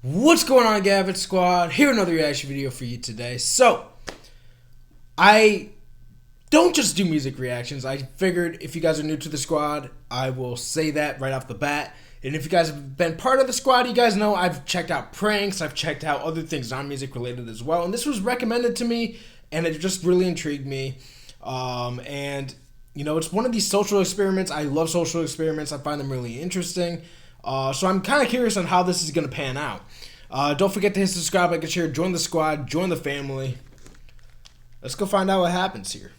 What's going on, Gavin Squad? Here another reaction video for you today. So, I don't just do music reactions. I figured if you guys are new to the squad, I will say that right off the bat. And if you guys have been part of the squad, you guys know I've checked out pranks, I've checked out other things non-music related as well. And this was recommended to me, and it just really intrigued me. And, you know, it's one of these social experiments. I love social experiments. I find them really interesting. So I'm kind of curious on how this is going to pan out. Don't forget to hit subscribe, like, and share. Join the squad. Join the family. Let's go find out what happens here.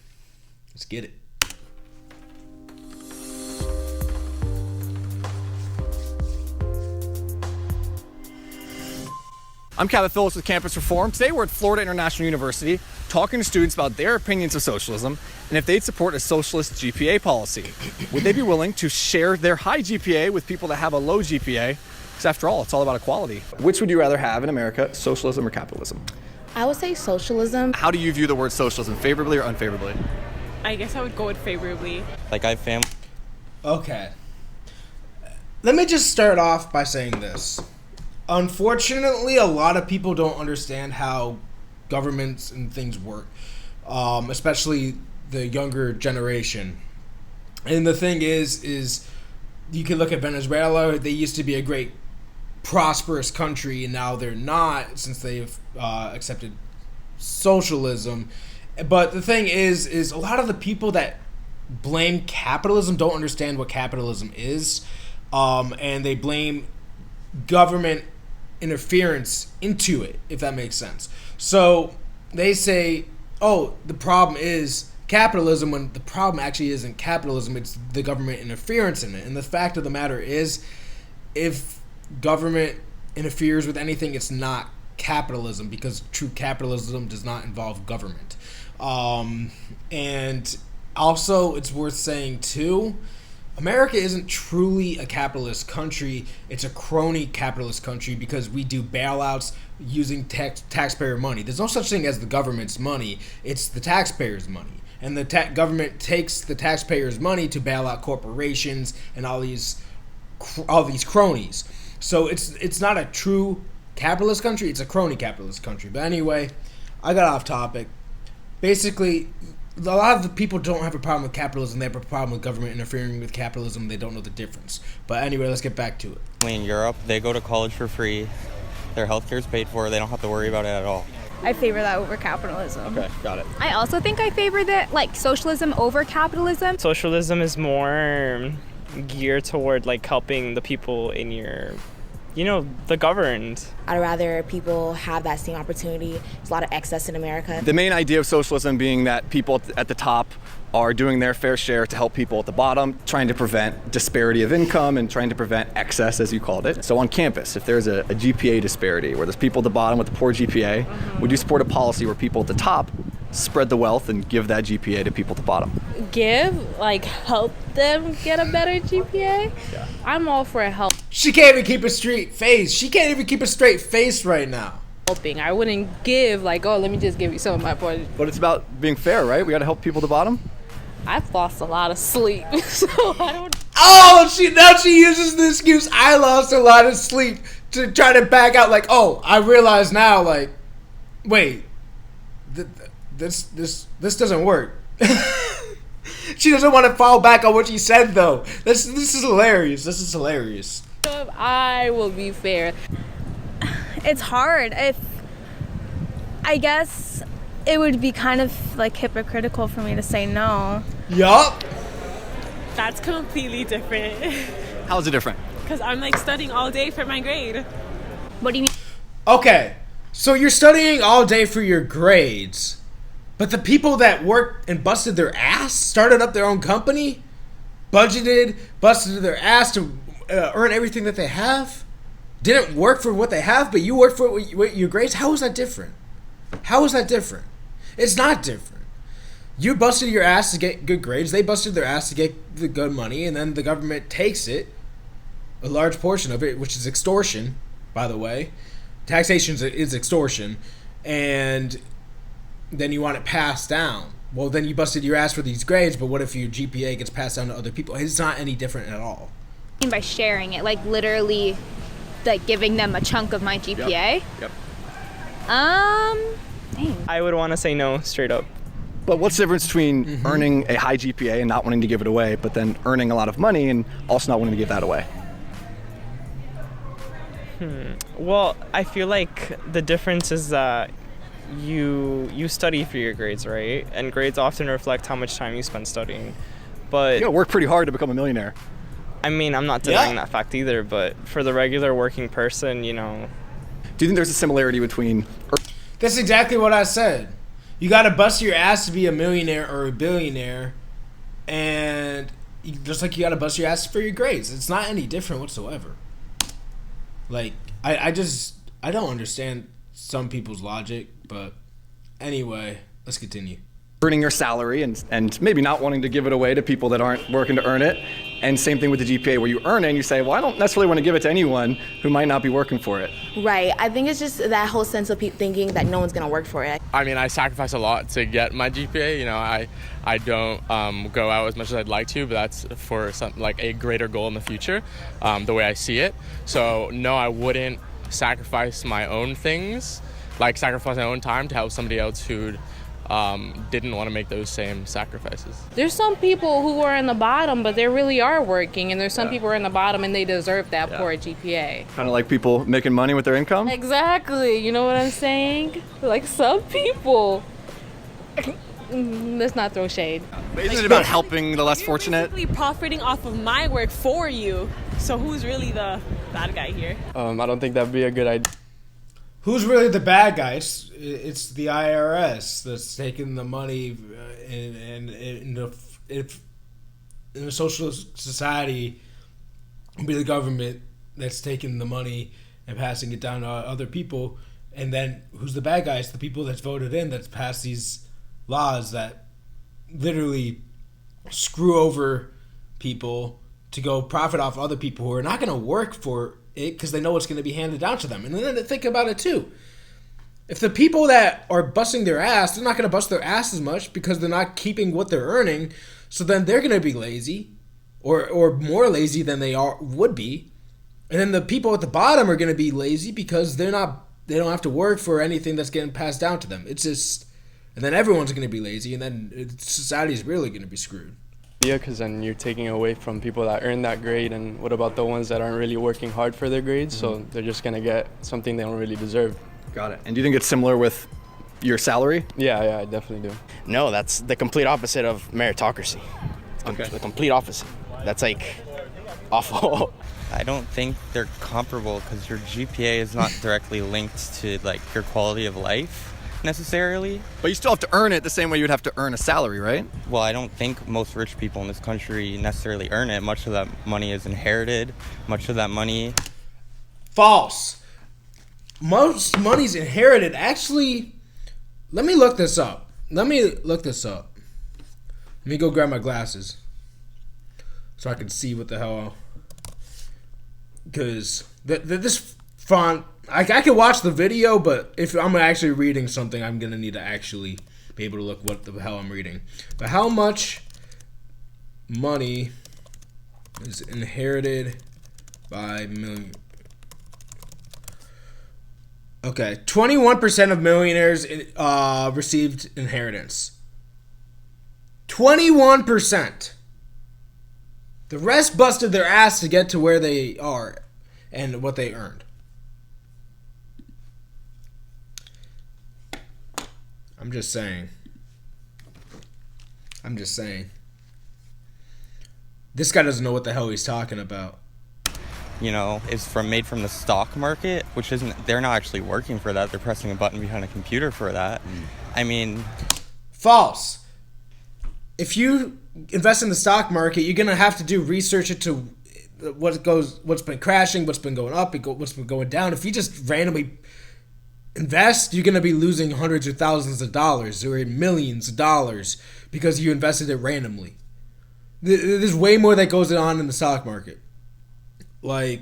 Let's get it. I'm Kevin Phillips with Campus Reform. Today we're at Florida International University talking to students about their opinions of socialism and if they'd support a socialist GPA policy. Would they be willing to share their high GPA with people that have a low GPA? Because after all, it's all about equality. Which would you rather have in America, socialism or capitalism? I would say socialism. How do you view the word socialism, favorably or unfavorably? I guess I would go with favorably. Like I have family. Okay. Let me just start off by saying this. Unfortunately, a lot of people don't understand how governments and things work, especially the younger generation. And the thing is you can look at Venezuela. They used to be a great, prosperous country, and now they're not since they've accepted socialism. But the thing is a lot of the people that blame capitalism don't understand what capitalism is, and they blame government interference into it, if that makes sense. So they say, oh, the problem is capitalism, when the problem actually isn't capitalism, it's the government interference in it. And the fact of the matter is, if government interferes with anything, it's not capitalism, because true capitalism does not involve government. And also, it's worth saying too, America isn't truly a capitalist country. It's a crony capitalist country because we do bailouts using taxpayer money. There's no such thing as the government's money. It's the taxpayers' money. And the government takes the taxpayers' money to bail out corporations and all these cronies. So it's not a true capitalist country. It's a crony capitalist country. But anyway, I got off topic. Basically, a lot of the people don't have a problem with capitalism. They have a problem with government interfering with capitalism. They don't know the difference. But anyway, let's get back to it. In Europe, they go to college for free. Their healthcare is paid for. They don't have to worry about it at all. I favor that over capitalism. Okay, got it. I also think I favor that, like, socialism over capitalism. Socialism is more geared toward like helping the people in your, the governed. I'd rather people have that same opportunity. There's a lot of excess in America. The main idea of socialism being that people at the top are doing their fair share to help people at the bottom, trying to prevent disparity of income and trying to prevent excess, as you called it. So on campus, if there's a GPA disparity where there's people at the bottom with a poor GPA, would you support a policy where people at the top spread the wealth and give that GPA to people at the bottom? Help them get a better GPA? Yeah. I'm all for help. She can't even keep a straight face. She can't even keep a straight face right now. Helping. I wouldn't give let me just give you some of my points. But it's about being fair, right? We got to help people at the bottom. I've lost a lot of sleep, so I don't. Oh, now she uses the excuse, I lost a lot of sleep, to try to back out. Like, oh, I realize now. Like, wait, this doesn't work. She doesn't want to fall back on what she said, though. This is hilarious. This is hilarious. I will be fair. It's hard. I guess it would be kind of like hypocritical for me to say no. Yup. That's completely different. How is it different? Because I'm studying all day for my grade. What do you mean? Okay, so you're studying all day for your grades, but the people that worked and busted their ass, started up their own company, busted their ass to earn everything that they have, didn't work for what they have, but you work for your grades? How is that different? How is that different? It's not different. You busted your ass to get good grades. They busted their ass to get the good money, and then the government takes it, a large portion of it, which is extortion, by the way. Taxation is extortion, and then you want it passed down. Well, then you busted your ass for these grades, but what if your GPA gets passed down to other people? It's not any different at all. By sharing it, like literally like giving them a chunk of my GPA. Yep. Dang. I would want to say no, straight up. But what's the difference between earning a high GPA and not wanting to give it away, but then earning a lot of money and also not wanting to give that away? Well, I feel like the difference is that you study for your grades, right? And grades often reflect how much time you spend studying. But You gotta work pretty hard to become a millionaire. I mean, I'm not denying that fact either, but for the regular working person, you know. Do you think there's a similarity between... That's exactly what I said. You got to bust your ass to be a millionaire or a billionaire, and just like you got to bust your ass for your grades. It's not any different whatsoever. Like, I don't understand some people's logic, but anyway, let's continue. earning your salary and maybe not wanting to give it away to people that aren't working to earn it. And same thing with the GPA, where you earn it and you say, well, I don't necessarily want to give it to anyone who might not be working for it. Right. I think it's just that whole sense of thinking that no one's going to work for it. I mean, I sacrifice a lot to get my GPA. You know, I don't go out as much as I'd like to, but that's for like a greater goal in the future, the way I see it. So no, I wouldn't sacrifice my own things, like sacrifice my own time to help somebody else who'd didn't want to make those same sacrifices. There's some people who are in the bottom, but they really are working, and there's some people who are in the bottom and they deserve that poor GPA. Kind of like people making money with their income? Exactly. You know what I'm saying? Like some people. Let's not throw shade. But isn't it about helping the less fortunate? Basically profiting off of my work for you. So who's really the bad guy here? I don't think that'd be a good idea. Who's really the bad guys? It's the IRS that's taking the money, and in a socialist society, it'd be the government that's taking the money and passing it down to other people. And then who's the bad guys? The people that's voted in, that's passed these laws that literally screw over people to go profit off other people who are not going to work for it because they know it's going to be handed down to them. And then think about it too. If the people that are busting their ass, they're not going to bust their ass as much because they're not keeping what they're earning. So then they're going to be lazy, or more lazy than they would be. And then the people at the bottom are going to be lazy because they don't have to work for anything that's getting passed down to them. It's just, and then everyone's going to be lazy, and then society's really going to be screwed. Yeah, because then you're taking away from people that earn that grade, and what about the ones that aren't really working hard for their grades? So they're just going to get something they don't really deserve. Got it. And do you think it's similar with your salary? Yeah, I definitely do. No, that's the complete opposite of meritocracy. It's the complete opposite. That's like awful. I don't think they're comparable because your GPA is not directly linked to like your quality of life necessarily. But you still have to earn it the same way you would have to earn a salary, right? Well, I don't think most rich people in this country necessarily earn it. Much of that money is inherited. Much of that money... False. Most money's inherited. Actually, let me look this up. Let me go grab my glasses so I can see what the hell. Because this font... I can watch the video, but if I'm actually reading something, I'm going to need to actually be able to look what the hell I'm reading. But how much money is inherited by million? Okay, 21% of millionaires received inheritance. 21%. The rest busted their ass to get to where they are and what they earned. I'm just saying. This guy doesn't know what the hell he's talking about. You know, is made from the stock market, which isn't, they're not actually working for that. They're pressing a button behind a computer for that. I mean... False. If you invest in the stock market, you're going to have to do research into what's been crashing, what's been going up, what's been going down. If you just randomly invest, you're going to be losing hundreds of thousands of dollars or millions of dollars because you invested it randomly. There's way more that goes on in the stock market. Like,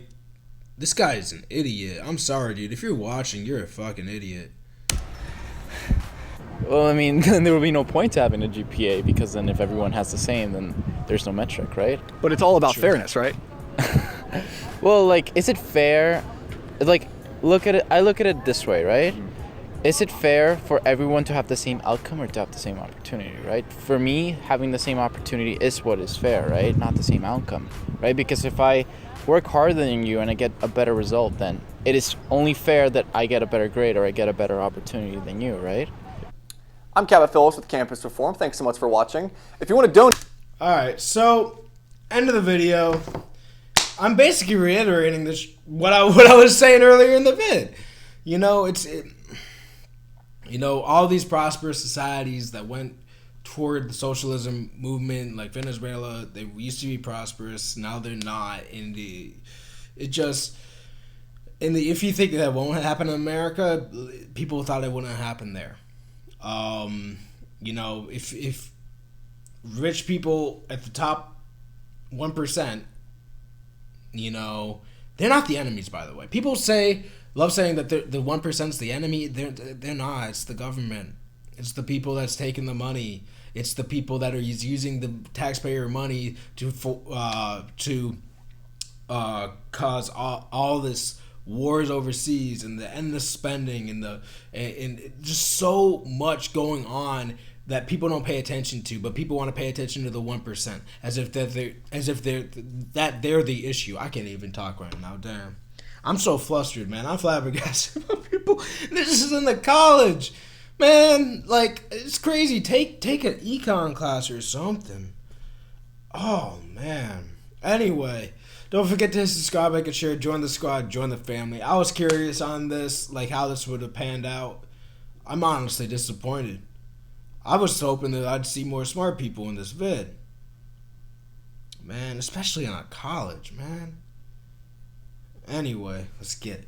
this guy is an idiot. I'm sorry, dude. If you're watching, you're a fucking idiot. Well, I mean, then there would be no point to having a GPA, because then if everyone has the same, then there's no metric, right? But it's all about fairness, right? Well, like, is it fair like, look at it. I look at it this way, right? Is it fair for everyone to have the same outcome or to have the same opportunity, right? For me, having the same opportunity is what is fair, right? Not the same outcome, right? Because if I work harder than you and I get a better result, then it is only fair that I get a better grade or I get a better opportunity than you, right? I'm Cashapp Phillips with Campus Reform. Thanks so much for watching. If you want to donate... Alright, so, end of the video. I'm basically reiterating this what I was saying earlier in the vid. You know, all these prosperous societies that went toward the socialism movement, like Venezuela, they used to be prosperous. Now they're not. If you think that won't happen in America, people thought it wouldn't happen there. If rich people at the top 1%, they're not the enemies. By the way, people love saying that the 1%'s the enemy. They're not. It's the government. It's the people that's taking the money. It's the people that are using the taxpayer money to cause all this wars overseas and the endless spending and just so much going on that people don't pay attention to, but people want to pay attention to the 1% as if they're the issue. I can't even talk right now. Damn. I'm so flustered, man. I'm flabbergasted about people. This is in the college, man. Like, it's crazy. Take an econ class or something. Oh man. Anyway, don't forget to subscribe, like, and share. Join the squad. Join the family. I was curious on this, like how this would have panned out. I'm honestly disappointed. I was hoping that I'd see more smart people in this vid. Man, especially on college, man. Anyway, let's get it.